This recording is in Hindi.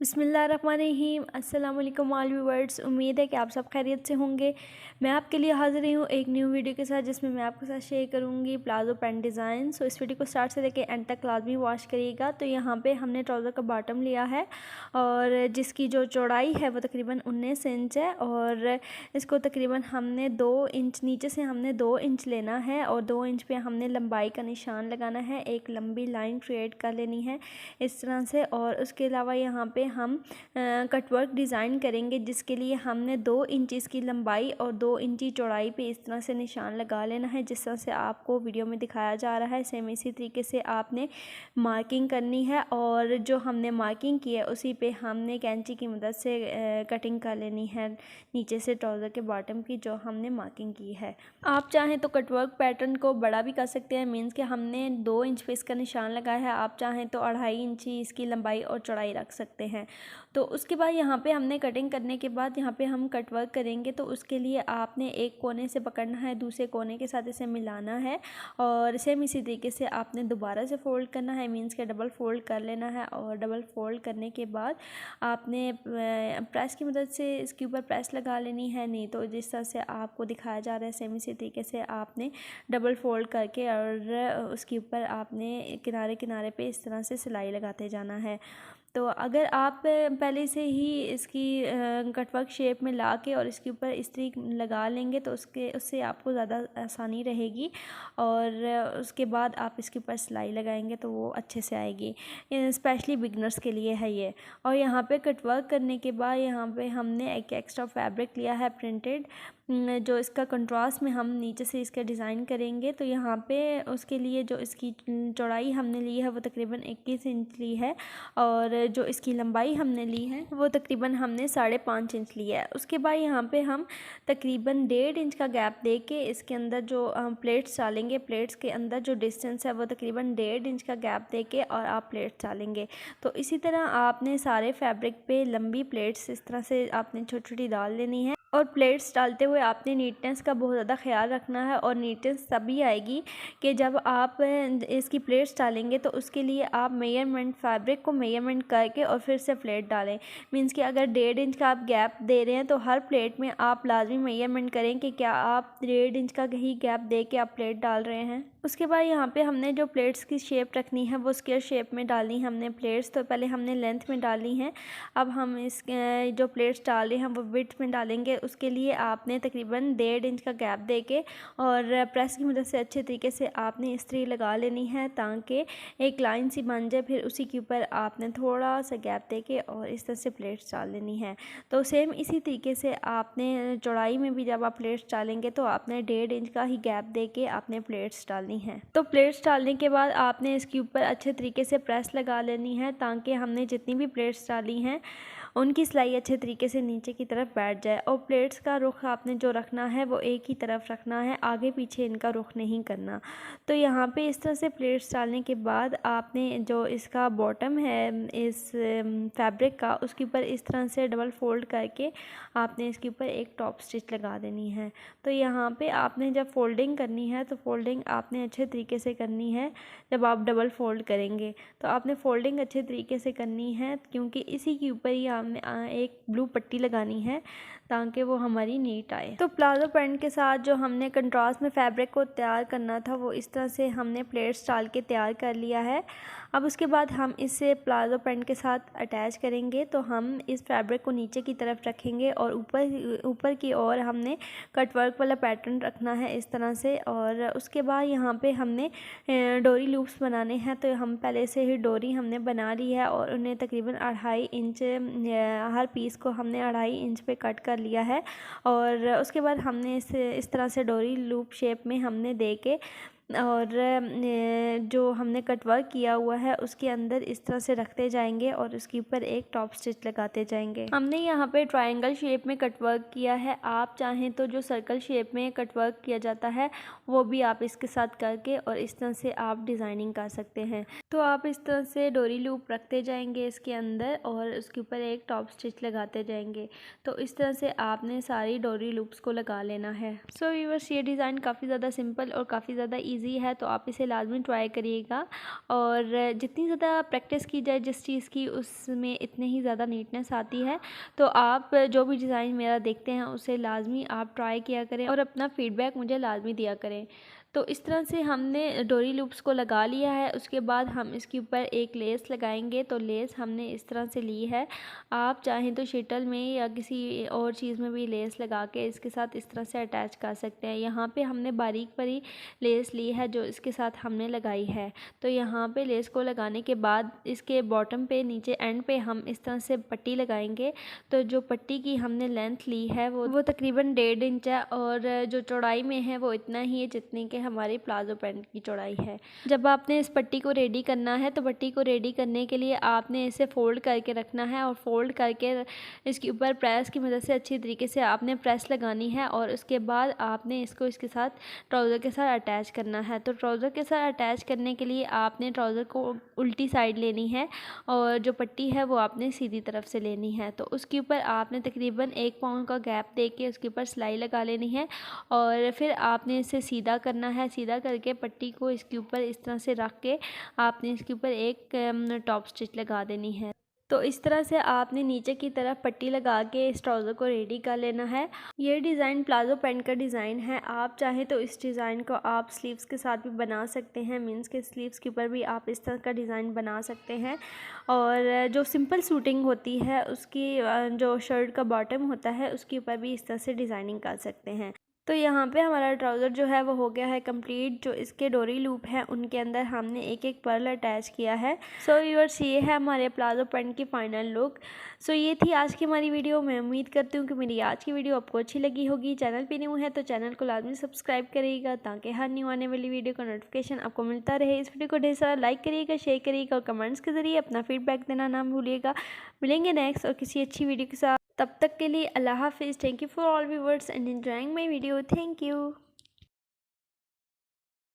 बिस्मिल्लाहिर्रहमानिर्रहीम। अस्सलाम वालेकुम ऑल व्यूअर्स। उम्मीद है कि आप सब खैरियत से होंगे। मैं आपके लिए हाज़िर हूँ एक न्यू वीडियो के साथ, जिसमें मैं आपके साथ शेयर करूँगी प्लाज़ो पैंट डिज़ाइन। सो इस वीडियो को स्टार्ट से लेकर एंड तक लाजमी वॉच करिएगा। तो यहाँ पे हमने ट्राउज़र का बॉटम लिया है और जिसकी जो चौड़ाई है वो तकरीबन 19 इंच है और इसको तकरीबन हमने 2 इंच नीचे से हमने 2 इंच लेना है और 2 इंच पे हमने लंबाई का निशान लगाना है। एक लंबी लाइन क्रिएट कर लेनी है इस तरह से। और उसके अलावा यहाँ पे हम कटवर्क डिज़ाइन करेंगे, जिसके लिए हमने 2 इंच की लंबाई और 2 इंची चौड़ाई पे इस तरह से निशान लगा लेना है, जिस तरह से आपको वीडियो में दिखाया जा रहा है। सेम इसी तरीके से आपने मार्किंग करनी है और जो हमने मार्किंग की है उसी पे हमने कैंची की मदद से कटिंग कर लेनी है नीचे से ट्राउज़र के बॉटम की जो हमने मार्किंग की है। आप चाहें तो कटवर्क पैटर्न को बड़ा भी कर सकते हैं, मीन्स कि हमने 2 इंच पे इसका निशान लगाया है। आप चाहें तो 2.5 इंची इसकी लंबाई और चौड़ाई रख सकते हैं। तो उसके बाद यहाँ पे हमने कटिंग करने के बाद यहाँ पे हम कट वर्क करेंगे। तो उसके लिए आपने एक कोने से पकड़ना है, दूसरे कोने के साथ इसे मिलाना है और सेम इसी तरीके से आपने दोबारा से फ़ोल्ड करना है, मीन्स के डबल फ़ोल्ड कर लेना है। और डबल फ़ोल्ड करने के बाद आपने प्रेस की मदद से इसके ऊपर प्रेस लगा लेनी है, नहीं तो जिस तरह से आपको दिखाया जा रहा है सेम इसी तरीके से आपने डबल फ़ोल्ड करके और उसके ऊपर आपने किनारे किनारे पे इस तरह से सिलाई लगाते जाना है। तो अगर आप पहले से ही इसकी कटवर्क शेप में ला के और इसके ऊपर इस्त्री लगा लेंगे तो उससे आपको ज़्यादा आसानी रहेगी और उसके बाद आप इसके ऊपर सिलाई लगाएंगे तो वो अच्छे से आएगी। स्पेशली बिगनर्स के लिए है ये। और यहाँ पे कटवर्क करने के बाद यहाँ पे हमने एक एक्स्ट्रा फैब्रिक लिया है प्रिंटेड, जो इसका कंट्रास्ट में हम नीचे से इसका डिज़ाइन करेंगे। तो यहाँ पे उसके लिए जो इसकी चौड़ाई हमने ली है वो तकरीबन 21 इंच ली है और जो इसकी लंबाई हमने ली है वो तकरीबन हमने 5.5 इंच ली है। उसके बाद यहाँ पे हम तकरीबन 1.5 इंच का गैप दे के इसके अंदर जो प्लेट्स डालेंगे, प्लेट्स के अंदर जो डिस्टेंस है वो तकरीबन 1.5 इंच का गैप दे के और आप प्लेट्स डालेंगे। तो इसी तरह आपने सारे फैब्रिक पे लंबी प्लेट्स इस तरह से आपने छोटी छोटी डाल लेनी है। और प्लेट्स डालते हुए आपने नीटनेस का बहुत ज़्यादा ख्याल रखना है और नीटनेस तभी आएगी कि जब आप इसकी प्लेट्स डालेंगे तो उसके लिए आप मेजरमेंट फैब्रिक को मेजरमेंट करके और फिर से प्लेट डालें। मींस कि अगर 1.5 इंच का आप गैप दे रहे हैं तो हर प्लेट में आप लाजमी मेजरमेंट करें कि क्या आप 1.5 इंच का ही गैप दे के आप प्लेट डाल रहे हैं। उसके बाद यहाँ पे हमने जो प्लेट्स की शेप रखनी है वो स्क्वायर शेप में डालनी है हमने प्लेट्स। तो पहले हमने लेंथ में डाली हैं, अब हम इस जो प्लेट्स डाल रहे हैं वो विड्थ में डालेंगे। उसके लिए आपने तकरीबन 1.5 इंच का गैप दे के और प्रेस की मदद से अच्छे तरीके से आपने इस्त्री लगा लेनी है ताकि एक लाइन सी बन जाए। फिर उसी के ऊपर आपने थोड़ा सा गैप दे के और इस तरह से प्लेट्स डाल लेनी है। तो सेम इसी तरीके से आपने चौड़ाई में भी जब आप प्लेट्स डालेंगे तो आपने 1.5 इंच का ही गैप दे के आपने प्लेट्स डालनी है। तो प्लेट्स डालने के बाद आपने इसके ऊपर अच्छे तरीके से प्रेस लगा लेनी है ताकि हमने जितनी भी प्लेट्स डाली हैं उनकी सिलाई अच्छे तरीके से नीचे की तरफ बैठ जाए। और प्लेट्स का रुख आपने जो रखना है वो एक ही तरफ रखना है, आगे पीछे इनका रुख नहीं करना। तो यहाँ पे इस तरह से प्लेट्स डालने के बाद आपने जो इसका बॉटम है इस फैब्रिक का उसके ऊपर इस तरह से डबल फोल्ड करके आपने इसके ऊपर एक टॉप स्टिच लगा देनी है। तो यहाँ पे आपने जब फोल्डिंग करनी है तो फोल्डिंग आपने अच्छे तरीके से करनी है। जब आप डबल फोल्ड करेंगे तो आपने फोल्डिंग अच्छे तरीके से करनी है, क्योंकि इसी के ऊपर ही हमने एक ब्लू पट्टी लगानी है ताकि वो हमारी नीट आए। तो प्लाजो पैंट के साथ जो हमने कंट्रास्ट में फैब्रिक को तैयार करना था वो इस तरह से हमने प्लेट्स डाल के तैयार कर लिया है। अब उसके बाद हम इसे प्लाजो पैंट के साथ अटैच करेंगे। तो हम इस फैब्रिक को नीचे की तरफ रखेंगे और ऊपर की ओर हमने कटवर्क वाला पैटर्न रखना है इस तरह से। और उसके बाद यहाँ पे हमने डोरी लूप्स बनाने हैं। तो हम पहले से ही डोरी हमने बना ली है और उन्हें तकरीबन 2.5 इंच हर पीस को हमने 2.5 इंच पे कट कर लिया है। और उसके बाद हमने इस तरह से डोरी लूप शेप में हमने दे के और जो हमने कटवर्क किया हुआ है उसके अंदर इस तरह से रखते जाएंगे और उसके ऊपर एक टॉप स्टिच लगाते जाएंगे। हमने यहाँ पे ट्रायंगल शेप में कटवर्क किया है। आप चाहें तो जो सर्कल शेप में कटवर्क किया जाता है वो भी आप इसके साथ करके और इस तरह से आप डिज़ाइनिंग कर सकते हैं। तो आप इस तरह से डोरी लूप रखते जाएंगे इसके अंदर और उसके ऊपर एक टॉप स्टिच लगाते जाएंगे। तो इस तरह से आपने सारी डोरी लूप्स को लगा लेना है। सो व्यूअर्स, ये डिज़ाइन काफ़ी ज़्यादा सिंपल और काफ़ी ज़्यादा इजी है, तो आप इसे लाजमी ट्राई करिएगा। और जितनी ज़्यादा प्रैक्टिस की जाए जिस चीज़ की, उसमें इतने ही ज़्यादा नीटनेस आती है। तो आप जो भी डिज़ाइन मेरा देखते हैं उसे लाजमी आप ट्राई किया करें और अपना फ़ीडबैक मुझे लाजमी दिया करें। तो इस तरह से हमने डोरी लूप्स को लगा लिया है। उसके बाद हम इसके ऊपर एक लेस लगाएंगे। तो लेस हमने इस तरह से ली है। आप चाहें तो शटल में या किसी और चीज़ में भी लेस लगा के इसके साथ इस तरह से अटैच कर सकते हैं। यहाँ पे हमने बारीक परी लेस ली है जो इसके साथ हमने लगाई है। तो यहाँ पे लेस को लगाने के बाद इसके बॉटम पे नीचे एंड पे हम इस तरह से पट्टी लगाएंगे। तो जो पट्टी की हमने लेंथ ली है वो तकरीबन 1.5 इंच है, और जो चौड़ाई में है वो इतना ही है जितनी के हमारी प्लाजो पैंट की चौड़ाई है। जब आपने इस पट्टी को रेडी करना है तो पट्टी को रेडी करने के लिए आपने इसे फोल्ड करके रखना है, और फोल्ड करके इसके ऊपर प्रेस की मदद से अच्छी तरीके से आपने प्रेस लगानी है। और उसके बाद आपने इसको इसके साथ ट्राउज़र के साथ अटैच करना है। तो ट्राउज़र के साथ अटैच करने के लिए आपने ट्राउज़र को उल्टी साइड लेनी है और जो पट्टी है वो आपने सीधी तरफ से लेनी है। तो उसके ऊपर आपने तकरीबन 1 पाउंड का गैप दे के उसके ऊपर सिलाई लगा लेनी है, और फिर आपने इसे सीधा करना है। सीधा करके पट्टी को इसके ऊपर इस तरह से रख के आपने इसके ऊपर एक टॉप स्टिच लगा देनी है। तो इस तरह से आपने नीचे की तरफ पट्टी लगा के इस ट्राउज़र को रेडी कर लेना है। ये डिज़ाइन प्लाजो पैंट का डिज़ाइन है। आप चाहें तो इस डिज़ाइन को आप स्लीव्स के साथ भी बना सकते हैं। मीन्स के स्लीव्स के ऊपर भी आप इस तरह का डिज़ाइन बना सकते हैं। और जो सिंपल सूटिंग होती है उसकी जो शर्ट का बॉटम होता है उसके ऊपर भी इस तरह से डिज़ाइनिंग कर सकते हैं। तो यहाँ पे हमारा ट्राउज़र जो है वो हो गया है कंप्लीट। जो इसके डोरी लूप हैं उनके अंदर हमने एक एक पर्ल अटैच किया है। सो व्यूअर्स, ये है हमारे प्लाजो पैंट की फ़ाइनल लुक। सो ये थी आज की हमारी वीडियो। मैं उम्मीद करती हूँ कि मेरी आज की वीडियो आपको अच्छी लगी होगी। चैनल पे न्यू है तो चैनल को लाजमी सब्सक्राइब करिएगा ताकि हर न्यू आने वाली वीडियो का नोटिफिकेशन आपको मिलता रहे। इस वीडियो को ढेर सारा लाइक करिएगा, शेयर करिएगा और कमेंट्स के ज़रिए अपना फीडबैक देना ना भूलिएगा। मिलेंगे नेक्स्ट और किसी अच्छी वीडियो के साथ। तब तक के लिए अल्लाह हाफिज़। Thank you for all viewers and enjoying my video. Thank you.